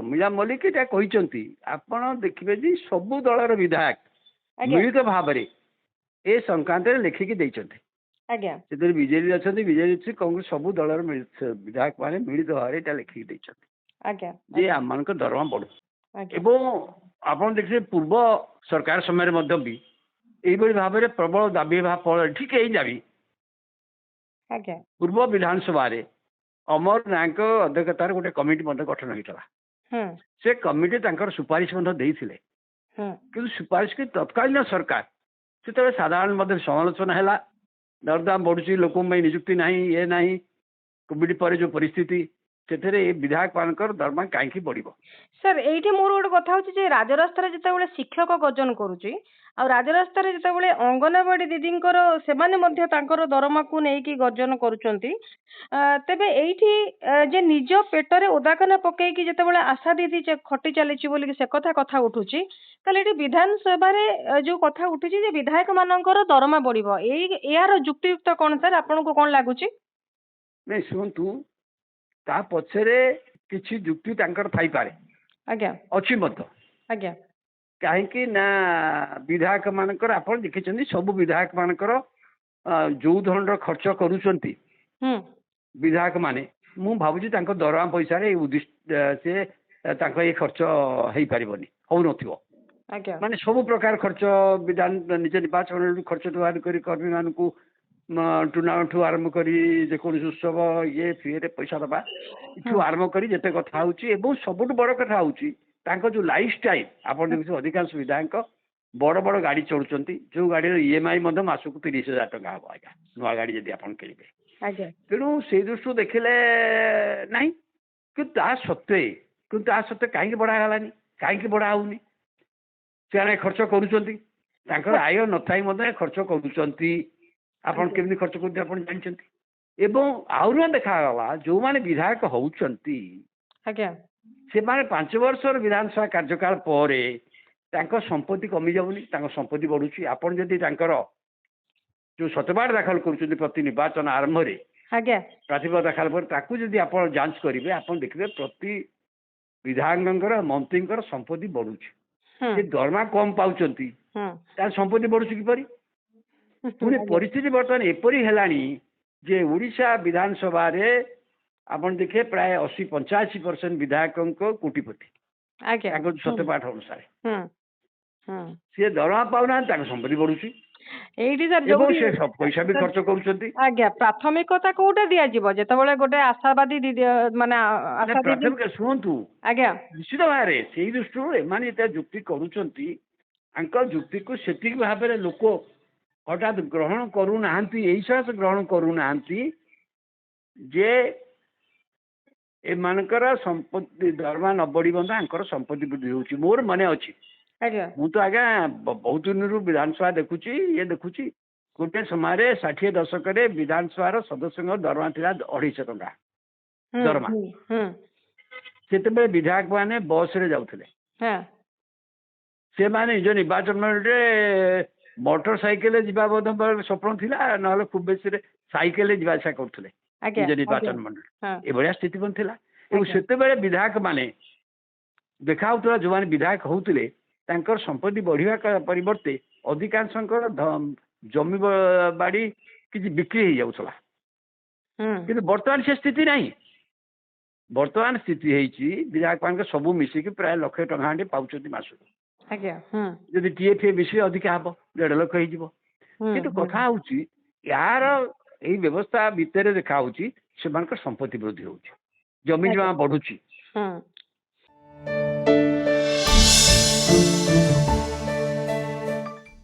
ପ୍ରମିଳା ମଲ୍ଲିକ ଏଟା କହିଛନ୍ତି ଆପଣ ଦେଖିବେ ଯେ ସବୁ ଦଳର ବିଧାୟକ ଆଜ୍ଞା ମିଳିତ ଭାବରେ ଏ ସଂକ୍ରାନ୍ତରେ ଲେଖିକି ଦେଇଛନ୍ତି। ଆଜ୍ଞା ସେଥିରେ ବିଜେଡି ଅଛନ୍ତି, ବିଜେଡି ଅଛି, କଂଗ୍ରେସ ସବୁ ଦଳର ବିଧାୟକ ମାନେ ମିଳିତ ଭାବରେ ଏଇଟା ଲେଖିକି ଦେଇଛନ୍ତି ଆଜ୍ଞା ଯେ ଆମମାନଙ୍କ ଦରମା ବଢୁ। ଆଜ୍ଞା ଏବଂ ଆପଣ ଦେଖିବେ ପୂର୍ବ ସରକାର ସମୟରେ ମଧ୍ୟ ବି ଏଇଭଳି ଭାବରେ ପ୍ରବଳ ଦାବି ହେବା ଫଳରେ ଠିକ ଏଇ ଦାବି ଆଜ୍ଞା ପୂର୍ବ ବିଧାନସଭାରେ ଅମର ନାୟକଙ୍କ ଅଧ୍ୟକ୍ଷତାରେ ଗୋଟେ କମିଟି ମଧ୍ୟ ଗଠନ ହୋଇଥିଲା। ହୁଁ ସେ କମିଟି ତାଙ୍କର ସୁପାରିଶ ମଧ୍ୟ ଦେଇଥିଲେ, ହୁଁ କିନ୍ତୁ ସୁପାରିଶ କି ତତ୍କାଳୀନ ସରକାର ସେତେବେଳେ ସାଧାରଣ ମଧ୍ୟ ସମାଲୋଚନା ହେଲା, ଦରଦାମ ବଢୁଛି, ଲୋକଙ୍କ ପାଇଁ ନିଯୁକ୍ତି ନାହିଁ, ଇଏ ନାହିଁ, କୋଭିଡ ପରେ ଯୋଉ ପରିସ୍ଥିତି ସେଥିରେ ଏ ବିଧାୟକ ମାନଙ୍କର ଦରମା କାହିଁକି ବଢିବ। ସାର୍ ଏଇଠି ମୋର ଗୋଟେ କଥା ହଉଛି ଯେ ରାଜରାସ୍ତାରେ ଯେତେବେଳେ ଶିକ୍ଷକ ଗର୍ଜନ କରୁଛି ଆଉ ରାଜରାସ୍ତାରେ ଯେତେବେଳେ ଅଙ୍ଗନବାଡି ଦିଦିଙ୍କର ସେମାନେ ମଧ୍ୟ ତାଙ୍କର ଦରମାକୁ ନେଇକି ଗର୍ଜନ କରୁଛନ୍ତି, ତେବେ ଏଇଠି ଯେ ନିଜ ପେଟରେ ଓଦାକନା ପକେଇକି ଯେତେବେଳେ ଆଶା ଦିଦି ଖଟି ଚାଲିଛି ବୋଲି ସେ କଥା ଉଠୁଛି, ତାହେଲେ ଏଠି ବିଧାନସଭାରେ ଯୋଉ କଥା ଉଠୁଛି ଯେ ବିଧାୟକ ମାନଙ୍କର ଦରମା ବଢିବ, ଏହାର ଯୁକ୍ତିଯୁକ୍ତ କଣ ସାର୍, ଆପଣଙ୍କୁ କଣ ଲାଗୁଛି? ନାଇଁ ଶୁଣନ୍ତୁ, ତା ପଛରେ କିଛି ଯୁକ୍ତି ତାଙ୍କର ଥାଇପାରେ, ଆଜ୍ଞା ଅଛି ମଧ୍ୟ। ଆଜ୍ଞା କାହିଁକି ନା ବିଧାୟକ ମାନଙ୍କର ଆପଣ ଦେଖିଛନ୍ତି ସବୁ ବିଧାୟକ ମାନଙ୍କର ଯୋଉ ଧରଣର ଖର୍ଚ୍ଚ କରୁଛନ୍ତି ହୁଁ ବିଧାୟକ ମାନେ, ମୁଁ ଭାବୁଛି ତାଙ୍କ ଦରମା ପଇସାରେ ସେ ତାଙ୍କ ଏଇ ଖର୍ଚ୍ଚ ହେଇପାରିବନି, ହଉନଥିବ। ଆଜ୍ଞା ମାନେ ସବୁ ପ୍ରକାର ଖର୍ଚ୍ଚ ବିଧାନ ନିଜ ନିର୍ବାଚନ ଖର୍ଚ୍ଚ ଆରମ୍ଭ କରି କର୍ମୀ ମାନଙ୍କୁ ଟୁର୍ଣ୍ଣାମେଣ୍ଟଠୁ ଆରମ୍ଭ କରି ଯେକୌଣସି ଉତ୍ସବ ଇଏ ଫିଏରେ ପଇସା ଦେବା ଏଠୁ ହୁଁ ଆରମ୍ଭ କରି ଯେତେ କଥା ହଉଛି, ଏବଂ ସବୁଠୁ ବଡ କଥା ହଉଛି ତାଙ୍କ ଯୋଉ ଲାଇଫ ଷ୍ଟାଇଲ। ଆପଣ ଦେଖୁଛନ୍ତି ଅଧିକାଂଶ ବିଧାୟକ ବଡ ବଡ ଗାଡି ଚଳୁଛନ୍ତି, ଯୋଉ ଗାଡିର ଇଏମଆଇ ମଧ୍ୟ ମାସକୁ 30,000 ଟଙ୍କା ହବ ଆଜ୍ଞା, ନୂଆ ଗାଡି ଯଦି ଆପଣ କିଣିବେ। ଆଜ୍ଞା ତେଣୁ ସେଇ ଦୃଷ୍ଟିରୁ ଦେଖିଲେ ନାହିଁ, କିନ୍ତୁ ତା ସତ୍ତ୍ୱେ କାହିଁକି ବଢା ହେଲାନି, କାହିଁକି ବଢା ହଉନି? ସେମାନେ ଖର୍ଚ୍ଚ କରୁଛନ୍ତି, ତାଙ୍କର ଆୟ ନଥାଇ ମଧ୍ୟ ଖର୍ଚ୍ଚ କରୁଛନ୍ତି। ଆପଣ କେମିତି ଖର୍ଚ୍ଚ କରୁଛନ୍ତି ଆପଣ ଜାଣିଛନ୍ତି। ଏବଂ ଆହୁରି ଦେଖାଗଲା ଯୋଉମାନେ ବିଧାୟକ ହଉଛନ୍ତି ଆଜ୍ଞା ସେମାନେ 5 ବର୍ଷର ବିଧାନସଭା କାର୍ଯ୍ୟକାଳ ପରେ ତାଙ୍କ ସମ୍ପତ୍ତି କମି ଯାଉନି, ତାଙ୍କ ସମ୍ପତ୍ତି ବଢୁଛି। ଆପଣ ଯଦି ତାଙ୍କର ଯୋଉ ସତବାଟ ଦାଖଲ କରୁଛନ୍ତି ପ୍ରତି ନିର୍ବାଚନ ଆରମ୍ଭରେ ଆଜ୍ଞା ପ୍ରାର୍ଥୀପତ୍ର ଦାଖଲ ପରେ ତାକୁ ଯଦି ଆପଣ ଯାଞ୍ଚ କରିବେ, ଆପଣ ଦେଖିବେ ପ୍ରତି ବିଧାୟକଙ୍କର ମନ୍ତ୍ରୀଙ୍କର ସମ୍ପତ୍ତି ବଢୁଛି। ହୁଁ ସେ ଦରମା କମ ପାଉଛନ୍ତି, ହୁଁ ତାର ସମ୍ପତ୍ତି ବଢୁଛି କିପରି? ପୁଣି ଆଜ୍ଞା ପରିସ୍ଥିତି ବର୍ତ୍ତମାନ ଏପରି ହେଲାଣି ଯେ ଓଡ଼ିଶା ବିଧାନସଭାରେ ଆପଣ ଦେଖିବେ ପ୍ରାୟ 80-85% ବିଧାୟକଙ୍କ କୋଟିପତି ଆଜ୍ଞା ତାଙ୍କ ସତ୍ୟପାଠ ଅନୁସାରେ। ହୁଁ ହୁଁ ସିଏ ଦରମା ପାଉନାହାନ୍ତି, ତାଙ୍କ ସମ୍ପତ୍ତି ବଢୁଛି ଏଇଠି ସାର୍ ଏବଂ ଯୋଉଠି ସେ ପଇସା ବି ଖର୍ଚ୍ଚ କରୁଛନ୍ତି। ଆଜ୍ଞା ପ୍ରାଥମିକତା କୋଉଟା ଦିଆଯିବ ଯେତେବେଳେ ଗୋଟେ ଆଶାବାଦୀ ମାନେ ମାନେ ଆଶା ଦିଦି। ପ୍ରାଥମିକ ଶୁଣନ୍ତୁ, ଆଜ୍ଞା ନିଶ୍ଚିତ ଭାବରେ ସେଇ ଦୃଷ୍ଟିରୁ ଏମାନେ ଯେତେ ଯୁକ୍ତି କରୁଛନ୍ତି, ତାଙ୍କ ଯୁକ୍ତିକୁ ସେତିକି ଭାବରେ ଲୋକ ହଠାତ୍ ଗ୍ରହଣ କରୁନାହାନ୍ତି। ଏଇ ସକାଶେ ଗ୍ରହଣ କରୁନାହାନ୍ତି ଯେ ଏମାନଙ୍କର ସମ୍ପତ୍ତି ଦରମା ନ ବଢିବ ନା ତାଙ୍କର ସମ୍ପତ୍ତି ବୃଦ୍ଧି ହଉଛି। ମୋର ମନେ ଅଛି, ଆଜ୍ଞା ମୁଁ ତ ଆଜ୍ଞା ବହୁତ ଦିନରୁ ବିଧାନସଭା ଦେଖୁଛି, ଇଏ ଦେଖୁଛି, ଗୋଟେ ସମୟରେ 60 ଦଶକରେ ବିଧାନସଭାର ସଦସ୍ୟଙ୍କ ଦରମା ଥିଲା 250 ଟଙ୍କା ହୁଁ ଦରମା। ହୁଁ ହୁଁ ସେତେବେଳେ ବିଧାୟକ ମାନେ ବସ ରେ ଯାଉଥିଲେ, ହଁ ସେମାନେ ନିଜ ନିର୍ବାଚନ ମଣ୍ଡଳୀରେ ମୋଟର ସାଇକେଲରେ ଯିବା ମଧ୍ୟ ସ୍ୱପ୍ନ ଥିଲା, ନହେଲେ ଖୁବ ବେଶୀରେ ସାଇକେଲରେ ଯିବା ଆସିବା କରୁଥିଲେ ଆଜ୍ଞା ନିଜ ଆଜ୍ଞା ନିର୍ବାଚନ ମଣ୍ଡଳୀ। ହଁ ଏଭଳିଆ ସ୍ଥିତି ମଧ୍ୟ ଥିଲା। ଏବଂ ଆଜ୍ଞା ସେତେବେଳେ ବିଧାୟକ ମାନେ ଦେଖା ହଉଥିଲା, ଯୋଉମାନେ ବିଧାୟକ ହଉଥିଲେ ତାଙ୍କର ସମ୍ପତ୍ତି ବଢିବା ପରିବର୍ତ୍ତେ ଅଧିକାଂଶଙ୍କର ଜମି ବାଡି କିଛି ବିକ୍ରି ହେଇଯାଉଥିଲା। ହୁଁ କିନ୍ତୁ ବର୍ତ୍ତମାନ ସେ ସ୍ଥିତି ନାହିଁ। ବର୍ତ୍ତମାନ ସ୍ଥିତି ହେଇଛି ବିଧାୟକ ମାନଙ୍କ ସବୁ ମିଶିକି ପ୍ରାୟ 1,00,000 ଟଙ୍କା ଖଣ୍ଡେ ପାଉଛନ୍ତି ମାସକୁ। ଆଜ୍ଞା ହୁଁ ଯଦି ଟିଏ ବେଶୀ ଅଧିକା ହବ 1.5 ଲକ୍ଷ ହେଇଯିବ। ହୁଁ କିନ୍ତୁ ହୁଁ କଥା ହଉଛି ୟାର ଏଇ ବ୍ୟବସ୍ଥା ଭିତରେ ଦେଖା ହଉଛି ସେମାନଙ୍କର ସମ୍ପତ୍ତି ବୃଦ୍ଧି ହଉଛି, ଜମି ଜମା ଆଜ୍ଞା ବଢୁଛି। ହୁଁ